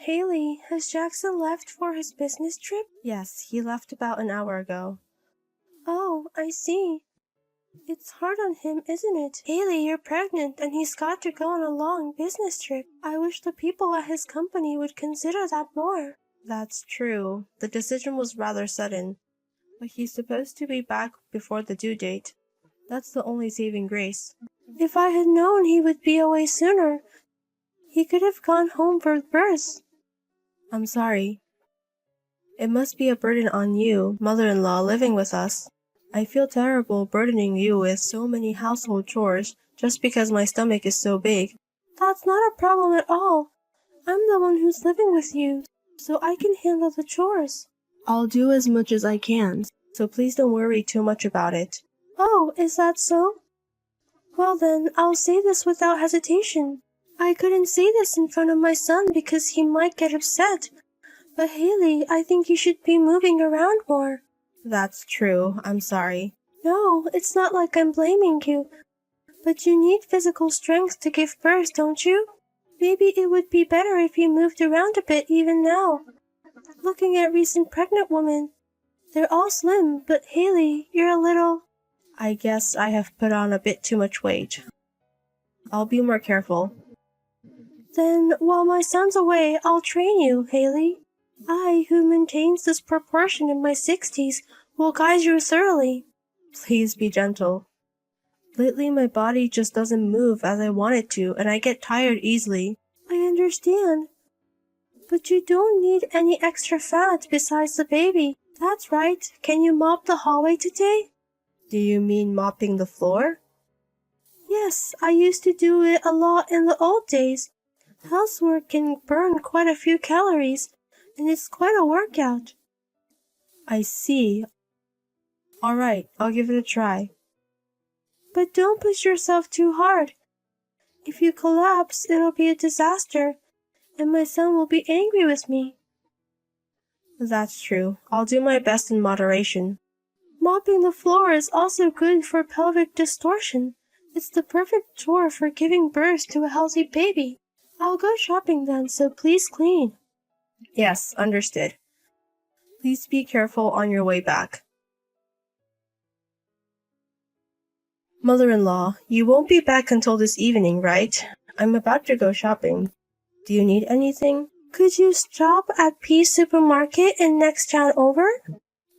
Haley, has Jackson left for his business trip? Yes, he left about an hour ago. Oh, I see. It's hard on him, isn't it? Haley, you're pregnant and he's got to go on a long business trip. I wish the people at his company would consider that more. That's true. The decision was rather sudden. But he's supposed to be back before the due date. That's the only saving grace. If I had known he would be away sooner, he could have gone home for birth. I'm sorry. It must be a burden on you, mother-in-law, living with us. I feel terrible burdening you with so many household chores just because my stomach is so big. That's not a problem at all. I'm the one who's living with you, so I can handle the chores. I'll do as much as I can, so please don't worry too much about it. Oh, is that so? Well then, I'll say this without hesitation. I couldn't say this in front of my son because he might get upset. But Haley, I think you should be moving around more. That's true. I'm sorry. No, it's not like I'm blaming you. But you need physical strength to give birth, don't you? Maybe it would be better if you moved around a bit even now. Looking at recent pregnant women, they're all slim, but Haley, you're a little... I guess I have put on a bit too much weight. I'll be more careful. Then, while my son's away, I'll train you, Haley. I, who maintains this proportion in my 60s, will guide you thoroughly. Please be gentle. Lately my body just doesn't move as I want it to, and I get tired easily. I understand. But you don't need any extra fat besides the baby. That's right. Can you mop the hallway today? Do you mean mopping the floor? Yes, I used to do it a lot in the old days. Housework can burn quite a few calories, and it's quite a workout. I see. All right, I'll give it a try. But don't push yourself too hard. If you collapse, it'll be a disaster, and my son will be angry with me. That's true. I'll do my best in moderation. Mopping the floor is also good for pelvic distortion. It's the perfect chore for giving birth to a healthy baby. I'll go shopping then, so please clean. Yes, understood. Please be careful on your way back. Mother-in-law, you won't be back until this evening, right? I'm about to go shopping. Do you need anything? Could you stop at Peace Supermarket in next town over?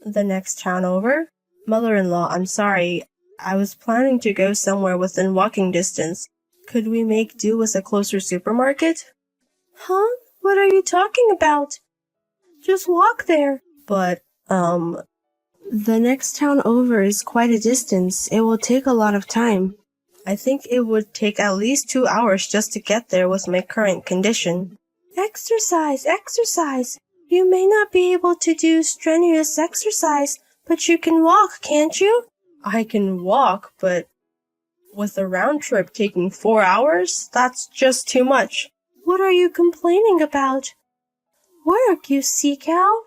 The next town over? Mother-in-law, I'm sorry. I was planning to go somewhere within walking distance. Could we make do with a closer supermarket? Huh? What are you talking about? Just walk there. But, the next town over is quite a distance. It will take a lot of time. I think it would take at least 2 hours just to get there with my current condition. Exercise, exercise. You may not be able to do strenuous exercise, but you can walk, can't you? I can walk, but with a round trip taking 4 hours, that's just too much. What are you complaining about? Work, you sea cow.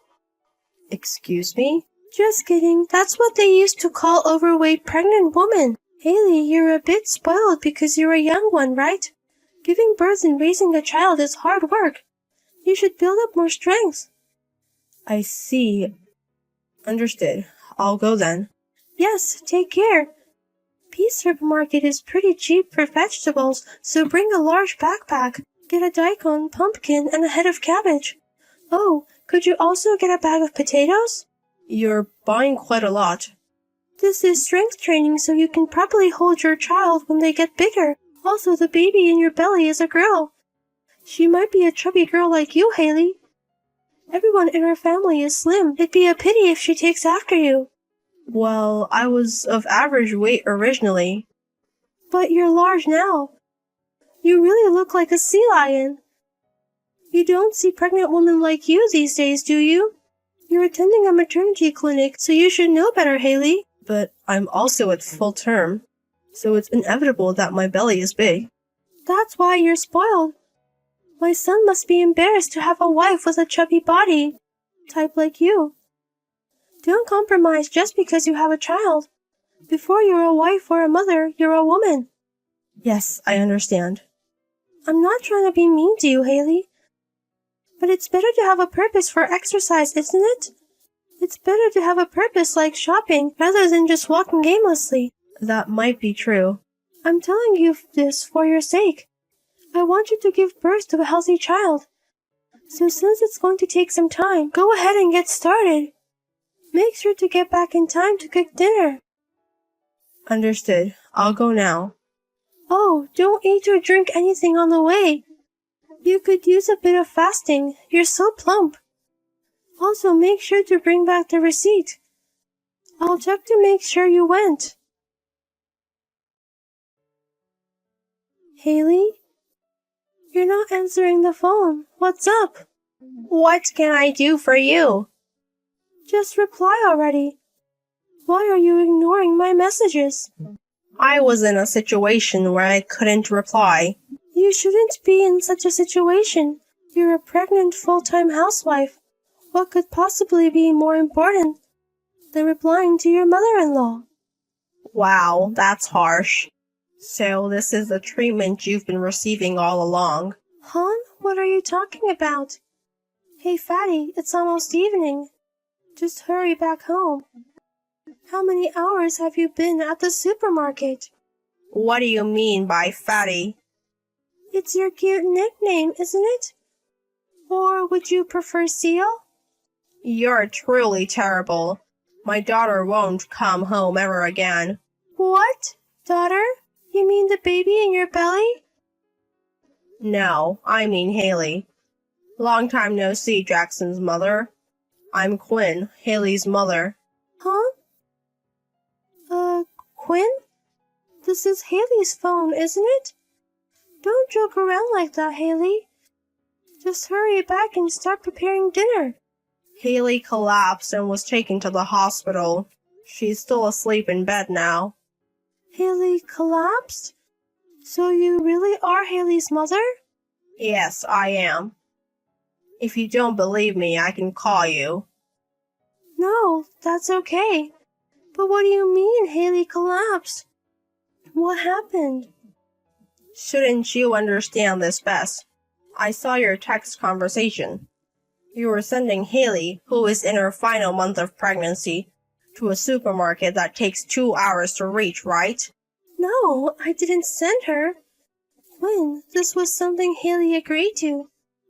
Excuse me? Just kidding. That's what they used to call overweight pregnant women. Haley, you're a bit spoiled because you're a young one, right? Giving birth and raising a child is hard work. You should build up more strength. I see. Understood. I'll go then. Yes, take care. Peace Supermarket is pretty cheap for vegetables, so bring a large backpack. Get a daikon, pumpkin, and a head of cabbage. Oh, could you also get a bag of potatoes? You're buying quite a lot. This is strength training so you can properly hold your child when they get bigger. Also, the baby in your belly is a girl. She might be a chubby girl like you, Haley. Everyone in her family is slim. It'd be a pity if she takes after you. Well, I was of average weight originally. But you're large now. You really look like a sea lion. You don't see pregnant women like you these days, do you? You're attending a maternity clinic, so you should know better, Haley. But I'm also at full term, so it's inevitable that my belly is big. That's why you're spoiled. My son must be embarrassed to have a wife with a chubby body, type like you. Don't compromise just because you have a child. Before you're a wife or a mother, you're a woman. Yes, I understand. I'm not trying to be mean to you, Haley. But it's better to have a purpose for exercise, isn't it? It's better to have a purpose like shopping rather than just walking aimlessly. That might be true. I'm telling you this for your sake. I want you to give birth to a healthy child. So since it's going to take some time, go ahead and get started. Make sure to get back in time to cook dinner. Understood. I'll go now. Oh, don't eat or drink anything on the way. You could use a bit of fasting. You're so plump. Also, make sure to bring back the receipt. I'll check to make sure you went. Haley? You're not answering the phone. What's up? What can I do for you? Just reply already. Why are you ignoring my messages? I was in a situation where I couldn't reply. You shouldn't be in such a situation. You're a pregnant full-time housewife. What could possibly be more important than replying to your mother-in-law? Wow, that's harsh. So this is the treatment you've been receiving all along. Huh? What are you talking about? Hey, Fatty, it's almost evening. Just hurry back home. How many hours have you been at the supermarket? What do you mean by fatty? It's your cute nickname, isn't it? Or would you prefer Seal? You're truly terrible. My daughter won't come home ever again. What? Daughter? You mean the baby in your belly? No, I mean Haley. Long time no see, Jackson's mother. I'm Quinn, Haley's mother. Huh? Quinn? This is Haley's phone, isn't it? Don't joke around like that, Haley. Just hurry back and start preparing dinner. Haley collapsed and was taken to the hospital. She's still asleep in bed now. Haley collapsed? So you really are Haley's mother? Yes, I am. If you don't believe me, I can call you. No, that's okay. But what do you mean Haley collapsed? What happened? Shouldn't you understand this best? I saw your text conversation. You were sending Haley, who is in her final month of pregnancy, to a supermarket that takes 2 hours to reach, right? No, I didn't send her. Quinn, this was something Haley agreed to.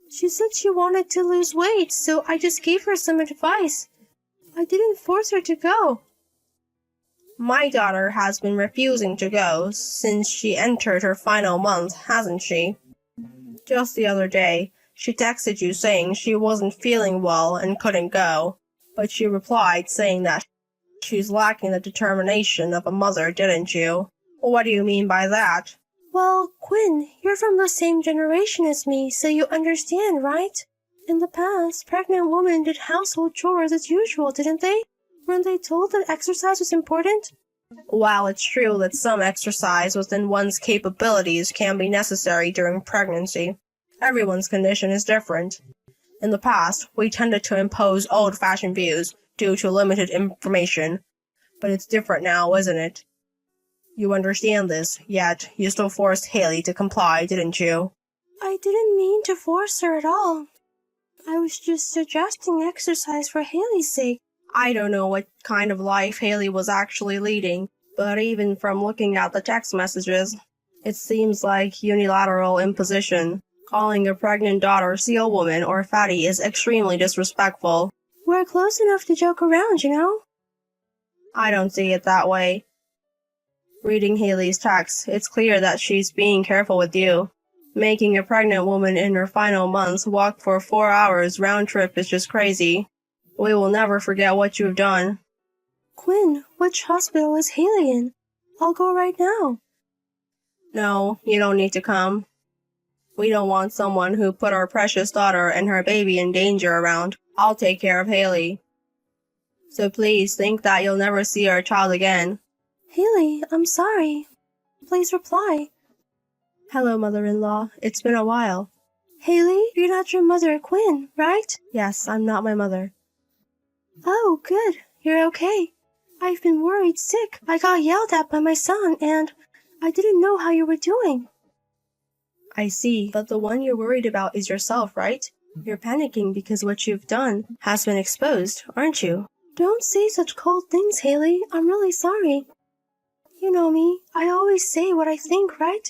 She said she wanted to lose weight, so I just gave her some advice. I didn't force her to go. My daughter has been refusing to go since she entered her final month, hasn't she? Just the other day, she texted you saying she wasn't feeling well and couldn't go, but she replied saying that she's lacking the determination of a mother, didn't you? What do you mean by that? Well, Quinn, you're from the same generation as me, so you understand, right? In the past, pregnant women did household chores as usual, didn't they? Weren't they told that exercise was important? While it's true that some exercise within one's capabilities can be necessary during pregnancy, everyone's condition is different. In the past, we tended to impose old-fashioned views due to limited information, but it's different now, isn't it? You understand this, yet you still forced Haley to comply, didn't you? I didn't mean to force her at all. I was just suggesting exercise for Haley's sake. I don't know what kind of life Haley was actually leading, but even from looking at the text messages, it seems like unilateral imposition. Calling a pregnant daughter Seal Woman or Fatty is extremely disrespectful. We're close enough to joke around, you know? I don't see it that way. Reading Haley's text, it's clear that she's being careful with you. Making a pregnant woman in her final months walk for 4 hours round trip is just crazy. We will never forget what you've done. Quinn, which hospital is Haley in? I'll go right now. No, you don't need to come. We don't want someone who put our precious daughter and her baby in danger around. I'll take care of Haley. So please think that you'll never see our child again. Haley, I'm sorry. Please reply. Hello, mother-in-law. It's been a while. Haley, you're not your mother, Quinn, right? Yes, I'm not my mother. Oh, good. You're okay. I've been worried sick. I got yelled at by my son, and I didn't know how you were doing. I see, but the one you're worried about is yourself, right? You're panicking because what you've done has been exposed, aren't you? Don't say such cold things, Haley. I'm really sorry. You know me. I always say what I think, right?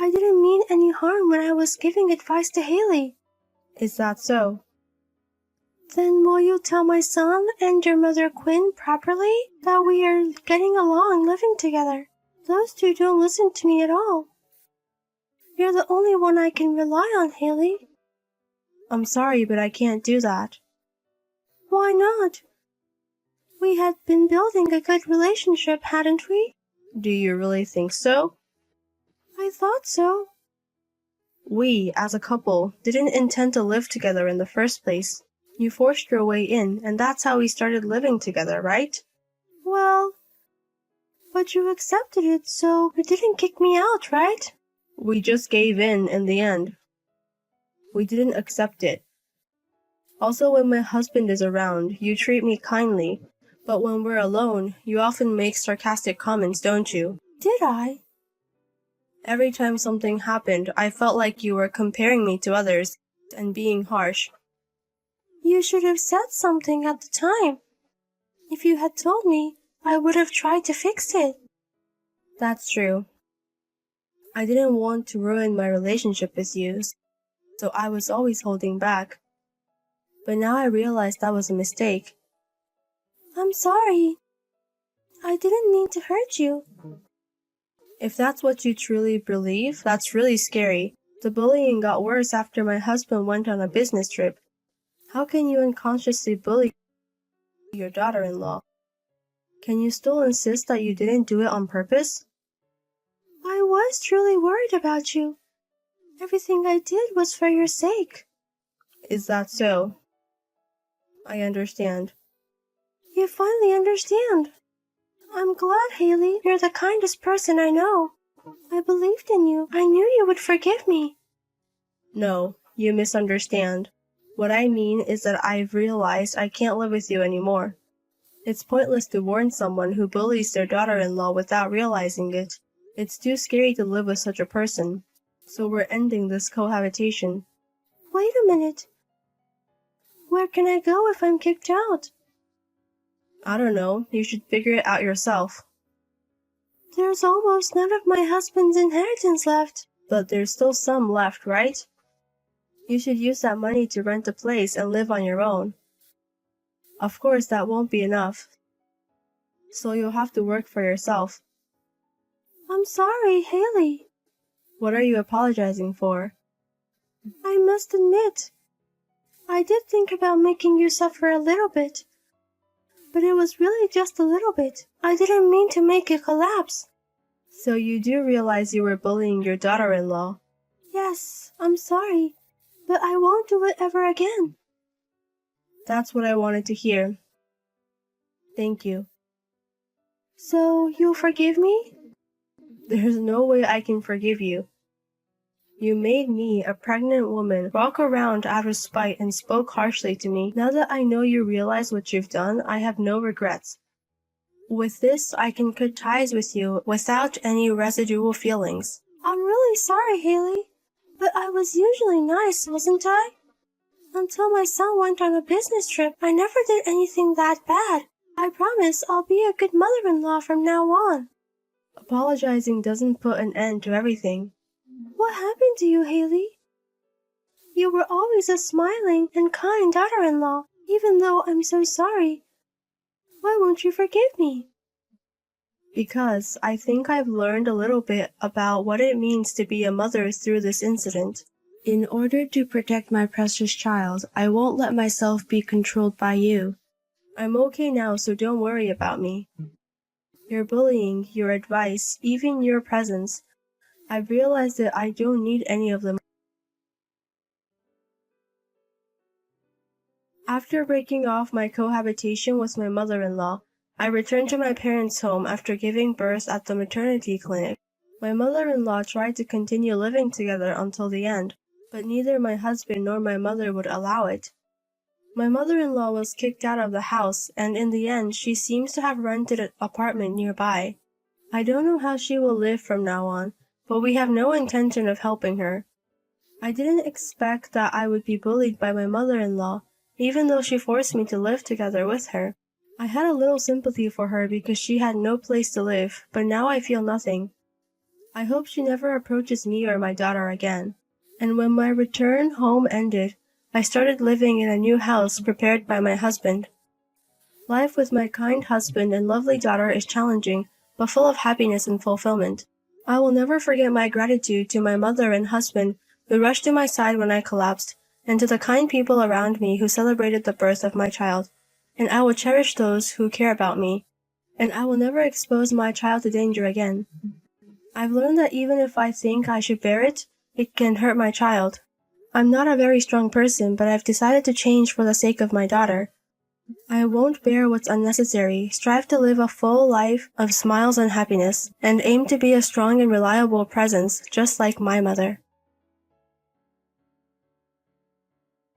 I didn't mean any harm when I was giving advice to Haley. Is that so? Then will you tell my son and your mother Quinn properly that we are getting along living together? Those two don't listen to me at all. You're the only one I can rely on, Haley. I'm sorry, but I can't do that. Why not? We had been building a good relationship, hadn't we? Do you really think so? I thought so. We, as a couple, didn't intend to live together in the first place. You forced your way in, and that's how we started living together, right? Well, but you accepted it, so you didn't kick me out, right? We just gave in the end. We didn't accept it. Also, when my husband is around, you treat me kindly, but when we're alone, you often make sarcastic comments, don't you? Did I? Every time something happened, I felt like you were comparing me to others and being harsh. You should have said something at the time. If you had told me, I would have tried to fix it. That's true. I didn't want to ruin my relationship with you, so I was always holding back. But now I realize that was a mistake. I'm sorry. I didn't mean to hurt you. If that's what you truly believe, that's really scary. The bullying got worse after my husband went on a business trip. How can you unconsciously bully your daughter-in-law? Can you still insist that you didn't do it on purpose? I was truly worried about you. Everything I did was for your sake. Is that so? I understand. You finally understand. I'm glad, Haley. You're the kindest person I know. I believed in you. I knew you would forgive me. No, you misunderstand. What I mean is that I've realized I can't live with you anymore. It's pointless to warn someone who bullies their daughter-in-law without realizing it. It's too scary to live with such a person. So we're ending this cohabitation. Wait a minute. Where can I go if I'm kicked out? I don't know. You should figure it out yourself. There's almost none of my husband's inheritance left. But there's still some left, right? You should use that money to rent a place and live on your own. Of course, that won't be enough. So you'll have to work for yourself. I'm sorry, Haley. What are you apologizing for? I must admit, I did think about making you suffer a little bit. But it was really just a little bit. I didn't mean to make you collapse. So you do realize you were bullying your daughter-in-law? Yes, I'm sorry, but I won't do it ever again. That's what I wanted to hear. Thank you. So, you'll forgive me? There's no way I can forgive you. You made me, a pregnant woman, walk around out of spite and spoke harshly to me. Now that I know you realize what you've done, I have no regrets. With this, I can cut ties with you without any residual feelings. I'm really sorry, Haley, but I was usually nice, wasn't I? Until my son went on a business trip, I never did anything that bad. I promise I'll be a good mother-in-law from now on. Apologizing doesn't put an end to everything. What happened to you, Haley? You were always a smiling and kind daughter-in-law, even though I'm so sorry. Why won't you forgive me? Because I think I've learned a little bit about what it means to be a mother through this incident. In order to protect my precious child, I won't let myself be controlled by you. I'm okay now, so don't worry about me. Your bullying, your advice, even your presence, I've realized that I don't need any of them. After breaking off my cohabitation with my mother-in-law, I returned to my parents' home after giving birth at the maternity clinic. My mother-in-law tried to continue living together until the end, but neither my husband nor my mother would allow it. My mother-in-law was kicked out of the house, and in the end she seems to have rented an apartment nearby. I don't know how she will live from now on, but we have no intention of helping her. I didn't expect that I would be bullied by my mother-in-law, even though she forced me to live together with her. I had a little sympathy for her because she had no place to live, but now I feel nothing. I hope she never approaches me or my daughter again. And when my return home ended, I started living in a new house prepared by my husband. Life with my kind husband and lovely daughter is challenging, but full of happiness and fulfillment. I will never forget my gratitude to my mother and husband who rushed to my side when I collapsed, and to the kind people around me who celebrated the birth of my child. And I will cherish those who care about me, and I will never expose my child to danger again. I've learned that even if I think I should bear it, it can hurt my child. I'm not a very strong person, but I've decided to change for the sake of my daughter. I won't bear what's unnecessary, strive to live a full life of smiles and happiness, and aim to be a strong and reliable presence, just like my mother.